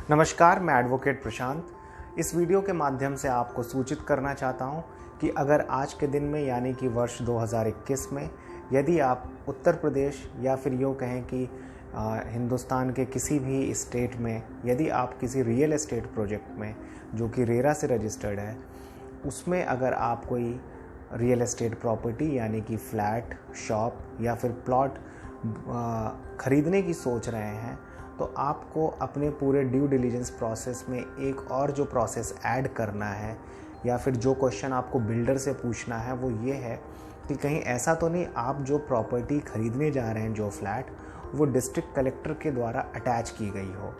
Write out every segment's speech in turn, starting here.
नमस्कार, मैं एडवोकेट प्रशांत। इस वीडियो के माध्यम से आपको सूचित करना चाहता हूं कि अगर आज के दिन में यानी कि वर्ष 2021 में यदि आप उत्तर प्रदेश या फिर यूँ कहें कि हिंदुस्तान के किसी भी स्टेट में यदि आप किसी रियल एस्टेट प्रोजेक्ट में जो कि रेरा से रजिस्टर्ड है उसमें अगर आप कोई रियल एस्टेट प्रॉपर्टी यानी कि फ्लैट, शॉप या फिर प्लॉट ख़रीदने की सोच रहे हैं तो आपको अपने पूरे ड्यू डिलीजेंस प्रोसेस में एक और जो प्रोसेस ऐड करना है या फिर जो क्वेश्चन आपको बिल्डर से पूछना है वो ये है कि कहीं ऐसा तो नहीं आप जो प्रॉपर्टी ख़रीदने जा रहे हैं जो फ्लैट वो डिस्ट्रिक्ट कलेक्टर के द्वारा अटैच की गई हो।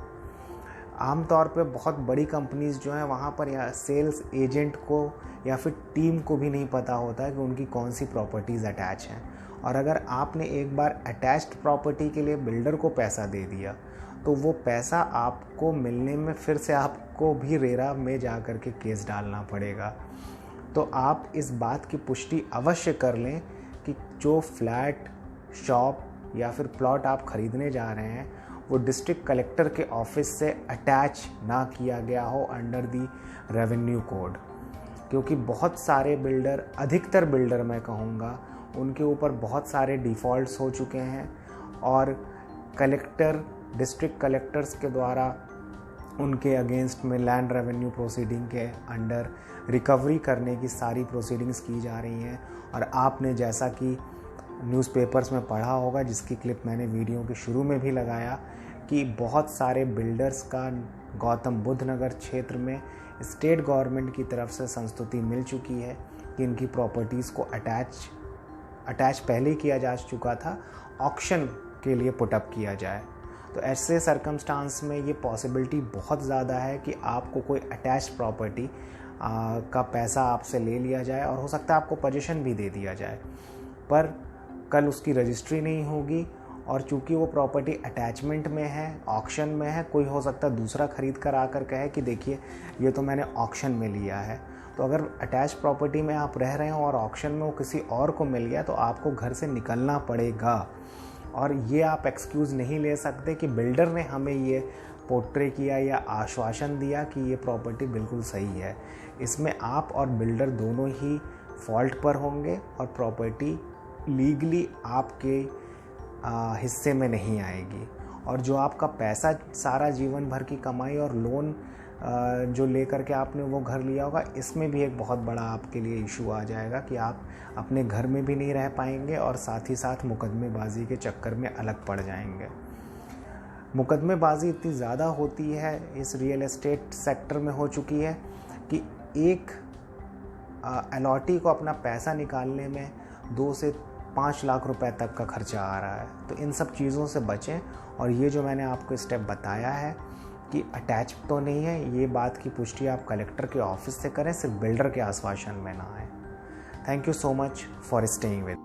आमतौर पे बहुत बड़ी कंपनीज़ जो हैं वहाँ पर या सेल्स एजेंट को या फिर टीम को भी नहीं पता होता है कि उनकी कौन सी प्रॉपर्टीज़ अटैच हैं, और अगर आपने एक बार अटैच्ड प्रॉपर्टी के लिए बिल्डर को पैसा दे दिया तो वो पैसा आपको मिलने में फिर से आपको भी रेरा में जा कर के केस डालना पड़ेगा। तो आप इस बात की पुष्टि अवश्य कर लें कि जो फ्लैट, शॉप या फिर प्लॉट आप ख़रीदने जा रहे हैं वो डिस्ट्रिक्ट कलेक्टर के ऑफिस से अटैच ना किया गया हो अंडर दी रेवेन्यू कोड, क्योंकि बहुत सारे बिल्डर, अधिकतर बिल्डर मैं कहूँगा, उनके ऊपर बहुत सारे डिफ़ॉल्ट्स हो चुके हैं और कलेक्टर, डिस्ट्रिक्ट कलेक्टर्स के द्वारा उनके अगेंस्ट में लैंड रेवेन्यू प्रोसीडिंग के अंडर रिकवरी करने की सारी प्रोसीडिंग्स की जा रही हैं। और आपने जैसा कि न्यूज़पेपर्स में पढ़ा होगा, जिसकी क्लिप मैंने वीडियो के शुरू में भी लगाया, कि बहुत सारे बिल्डर्स का गौतम बुद्ध नगर क्षेत्र में स्टेट गवर्नमेंट की तरफ से संस्तुति मिल चुकी है कि इनकी प्रॉपर्टीज़ को अटैच पहले किया जा चुका था, ऑक्शन के लिए पुटअप किया जाए। तो ऐसे सर्कमस्टांस में ये पॉसिबिलिटी बहुत ज़्यादा है कि आपको कोई अटैच प्रॉपर्टी का पैसा आपसे ले लिया जाए और हो सकता है आपको पोजीशन भी दे दिया जाए, पर कल उसकी रजिस्ट्री नहीं होगी और चूंकि वो प्रॉपर्टी अटैचमेंट में है, ऑक्शन में है, कोई हो सकता है दूसरा ख़रीद कर आकर कहे कि देखिए ये तो मैंने ऑक्शन में लिया है। तो अगर अटैच प्रॉपर्टी में आप रह रहे हो और ऑक्शन में वो किसी और को मिल गया तो आपको घर से निकलना पड़ेगा, और ये आप एक्सक्यूज़ नहीं ले सकते कि बिल्डर ने हमें ये पोर्ट्रे किया या आश्वासन दिया कि ये प्रॉपर्टी बिल्कुल सही है। इसमें आप और बिल्डर दोनों ही फॉल्ट पर होंगे और प्रॉपर्टी लीगली आपके हिस्से में नहीं आएगी, और जो आपका पैसा सारा जीवन भर की कमाई और लोन जो लेकर के आपने वो घर लिया होगा, इसमें भी एक बहुत बड़ा आपके लिए इशू आ जाएगा कि आप अपने घर में भी नहीं रह पाएंगे और साथ ही साथ मुकदमेबाजी के चक्कर में अलग पड़ जाएंगे। मुकदमेबाजी इतनी ज़्यादा होती है, इस रियल एस्टेट सेक्टर में हो चुकी है कि एक अलॉटी को अपना पैसा निकालने में 2 से 5 लाख रुपए तक का खर्चा आ रहा है। तो इन सब चीज़ों से बचें, और ये जो मैंने आपको स्टेप बताया है कि अटैच तो नहीं है, ये बात की पुष्टि आप कलेक्टर के ऑफिस से करें, सिर्फ बिल्डर के आश्वासन में ना आए। Thank you so much for staying with.